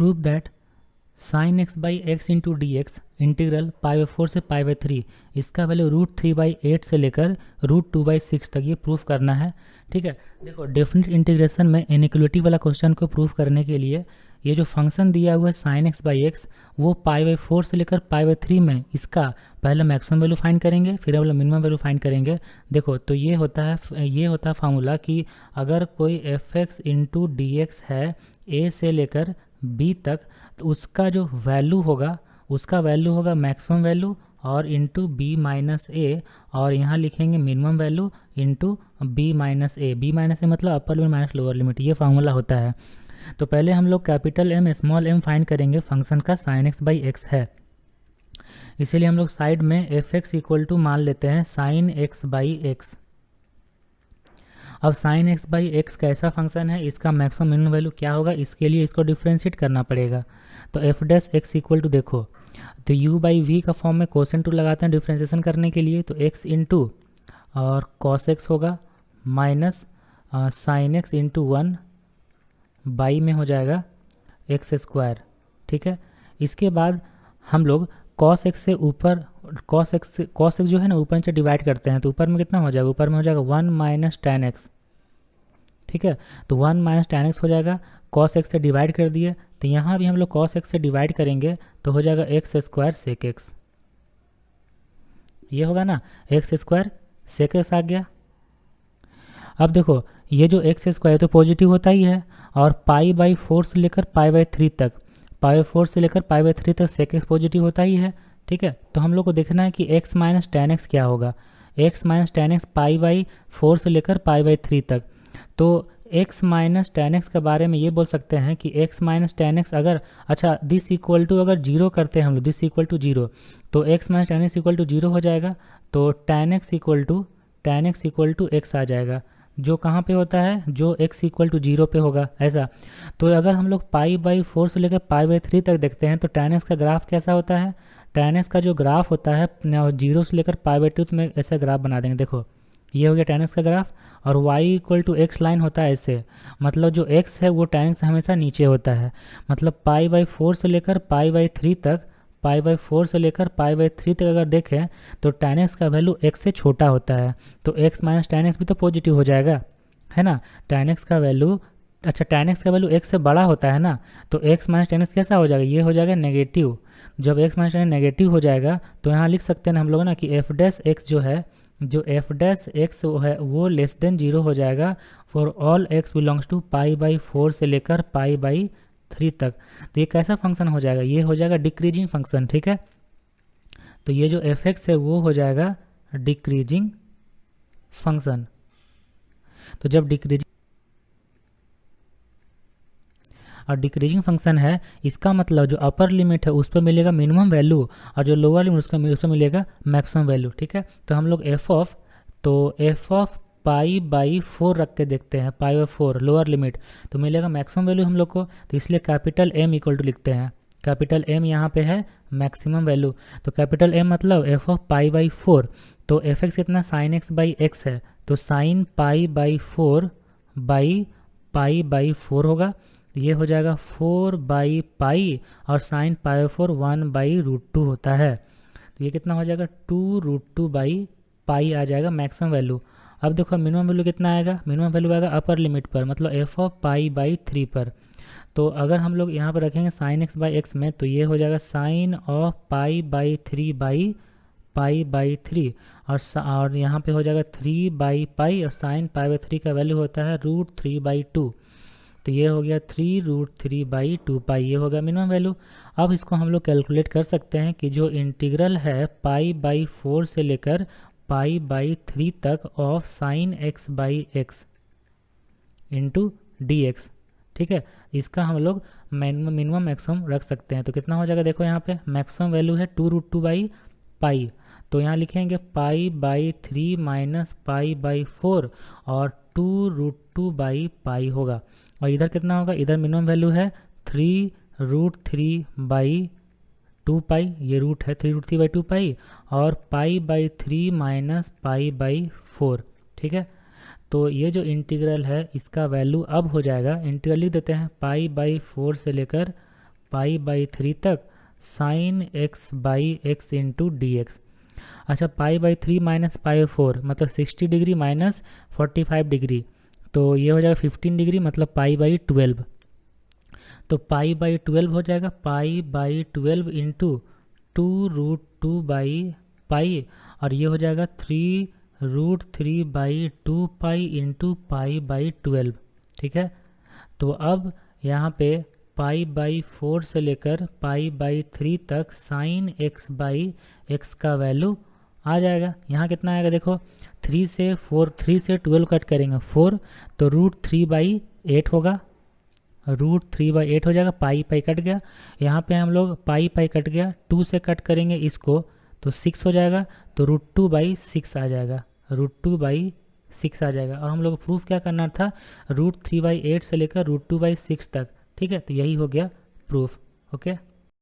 Prove that sine x by x into d x integral π/4 से π/3 इसका value √3/8 से लेकर √2/6 तक ये प्रूफ करना है। ठीक है, देखो डेफिनेट इंटीग्रेशन में इनइक्वलिटी वाला क्वेश्चन को प्रूफ करने के लिए ये जो फंक्शन दिया हुआ है साइन एक्स बाई एक्स वो π/4 से लेकर π/3 में इसका पहले मैक्सिमम वैल्यू फाइंड करेंगे, फिर हम लोग मिनिमम वैल्यू फाइंड करेंगे। देखो तो ये होता है फार्मूला कि अगर कोई F x into d x है ए से लेकर बी तक, तो उसका जो वैल्यू होगा उसका वैल्यू होगा मैक्सिमम वैल्यू और इंटू बी माइनस ए, और यहाँ लिखेंगे minimum value into b minus a. B minus a मतलब upper limit minus lower limit, ये फार्मूला होता है। तो पहले हम लोग capital M small m find करेंगे, फंक्शन का साइन एक्स बाई एक्स है, इसीलिए हम लोग साइड में एफ एक्स इक्वल टू मान लेते हैं साइन एक्स बाई एक्स। अब साइन एक्स बाई एक्स कैसा फंक्शन है, इसका मैक्सिमम मिनिमम वैल्यू क्या होगा, इसके लिए इसको डिफ्रेंशिएट करना पड़ेगा। तो F dash x equal to देखो तो यू बाई वी का फॉर्म में कोसेंट टू लगाते हैं डिफ्रेंशिएशन करने के लिए, तो एक्स इंटू और कॉस एक्स होगा minus sine x into 1 by में हो जाएगा एक्स स्क्वायर। ठीक है, इसके बाद हम लोग कॉस एक्स से ऊपर कॉस एक्स जो है ना ऊपर से डिवाइड करते हैं, तो ऊपर में कितना हो जाएगा, ऊपर में हो जाएगा 1 माइनस टेन एक्स। ठीक है, तो 1 माइनस टेन एक्स हो जाएगा, कॉस एक्स से डिवाइड कर दिए, तो यहाँ भी हम लोग कॉस एक्स से डिवाइड करेंगे तो हो जाएगा एक्स स्क्वायर सेक एक्स। ये होगा ना, एक्स स्क्वायर सेक एक्स आ गया। अब देखो ये जो एक्स स्क्वायर तो पॉजिटिव होता ही है, और π/4 से लेकर π/3 तक, π/4 से लेकर π/3 तक सेक एक्स पॉजिटिव होता ही है। ठीक है, तो हम लोग को देखना है कि x माइनस टेन एक्स क्या होगा, x माइनस टेन एक्स π/4 से लेकर π/3 तक। तो x माइनस टेन एक्स के बारे में ये बोल सकते हैं कि x माइनस टेन एक्स अगर अच्छा दिस इक्वल टू अगर जीरो करते हैं हम लोग, दिस इक्वल टू जीरो, तो x minus ten x equal to zero हो जाएगा, तो ten x equal to x आ जाएगा, जो कहाँ पे होता है, जो x इक्वल टू जीरो पे होगा ऐसा। तो अगर हम लोग π/4 से लेकर π/3 तक देखते हैं तो tan x का ग्राफ कैसा होता है, tan x का जो ग्राफ होता है जीरो से लेकर π/2 में ऐसा ग्राफ बना देंगे। देखो ये हो गया tan x का ग्राफ, और y equal to x line होता है ऐसे, मतलब जो x है वो tan x से हमेशा नीचे होता है, मतलब π/4 से लेकर π/3 तक, π/4 से लेकर π/3 तक अगर देखें तो tan x का वैल्यू x से छोटा होता है, तो x माइनस tan x भी तो पॉजिटिव हो जाएगा, है ना। tan x का वैल्यू tan x का वैल्यू x से बड़ा होता है ना, तो x माइनस tan x कैसा हो जाएगा, ये हो जाएगा नेगेटिव। जब x माइनस tan नेगेटिव हो जाएगा तो यहाँ लिख सकते हैं हम लोग ना कि एफ डैश एक्स जो है, जो एफ डैश एक्स है वो लेस देन जीरो हो जाएगा for all x belongs to π/4 से लेकर π/3 तक। तो ये कैसा फंक्शन हो जाएगा, ये हो जाएगा डिक्रीजिंग फंक्शन। ठीक है, तो ये जो एफ एक्स है वो हो जाएगा डिक्रीजिंग फंक्शन। तो जब डिक्रीजिंग फंक्शन है, इसका मतलब जो अपर लिमिट है उस पर मिलेगा मिनिमम वैल्यू, और जो लोअर लिमिट उस पर मिलेगा मैक्सिमम वैल्यू। ठीक है, तो हम लोग एफ ऑफ π/4 रख के देखते हैं, π/4 लोअर लिमिट, तो मिलेगा मैक्सिमम वैल्यू हम लोग को, तो इसलिए कैपिटल एम इक्वल टू लिखते हैं, कैपिटल एम यहाँ पे है मैक्सिमम वैल्यू, तो कैपिटल एम मतलब एफ ऑफ π/4, तो एफ एक्स कितना साइन एक्स बाई एक्स है, तो साइन π/4 बाई π/4 होगा, ये हो जाएगा 4/π, और साइन π/4 1/√2 होता है, तो ये कितना हो जाएगा 2√2/π आ जाएगा मैक्सिमम वैल्यू। अब देखो मिनिमम वैल्यू कितना आएगा, मिनिमम वैल्यू आएगा अपर लिमिट पर, मतलब एफ ऑफ π/3 पर। तो अगर हम लोग यहाँ पर रखेंगे साइन एक्स बाई एक्स में, तो ये हो जाएगा साइन ऑफ π/3 बाई π/3, और यहाँ पे हो जाएगा 3/π, और साइन π/3 का वैल्यू होता है √3/2, तो ये हो गया 3√3/2π, ये हो गया मिनिमम वैल्यू। अब इसको हम लोग कैलकुलेट कर सकते हैं कि जो इंटीग्रल है π/4 से लेकर π/3 तक of sine x by x into d x. ठीक है, इसका हम लोग मिनिमम मैक्सिमम रख सकते हैं, तो कितना हो जाएगा, देखो यहाँ पे मैक्सिमम वैल्यू है 2√2/π, तो यहाँ लिखेंगे π/3 माइनस π/4 और 2√2/π होगा, और इधर कितना होगा, इधर मिनिमम वैल्यू है 3√3/2π, ये रूट है 3√3/2π, और π/3 माइनस π/4। ठीक है, तो ये जो इंटीग्रल है इसका वैल्यू अब हो जाएगा, इंटीग्रल लिख देते हैं π/4 से लेकर पाई/3 तक sign x by x into d x. अच्छा, पाई/3 माइनस पाई/4 मतलब 60 डिग्री माइनस 45 डिग्री, तो ये हो जाएगा 15 डिग्री मतलब पाई/12। तो पाई/12 हो जाएगा पाई/12 इंटू 2√2/पाई, और ये हो जाएगा 3√3/2 पाई इंटू पाई/12। ठीक है, तो अब यहाँ पे पाई/4 से लेकर पाई/3 तक साइन एक्स बाई एक्स का वैल्यू आ जाएगा। यहाँ कितना आएगा देखो, 3 से 12 कट करेंगे 4, तो √3/8 होगा, √3/8 हो जाएगा, पाई कट गया। यहाँ पे हम लोग पाई कट गया, 2 से कट करेंगे इसको तो 6 हो जाएगा, तो √2/6 आ जाएगा, √2/6 आ जाएगा। और हम लोग प्रूफ क्या करना था, √3/8 से लेकर √2/6 तक। ठीक है, तो यही हो गया प्रूफ। ओके।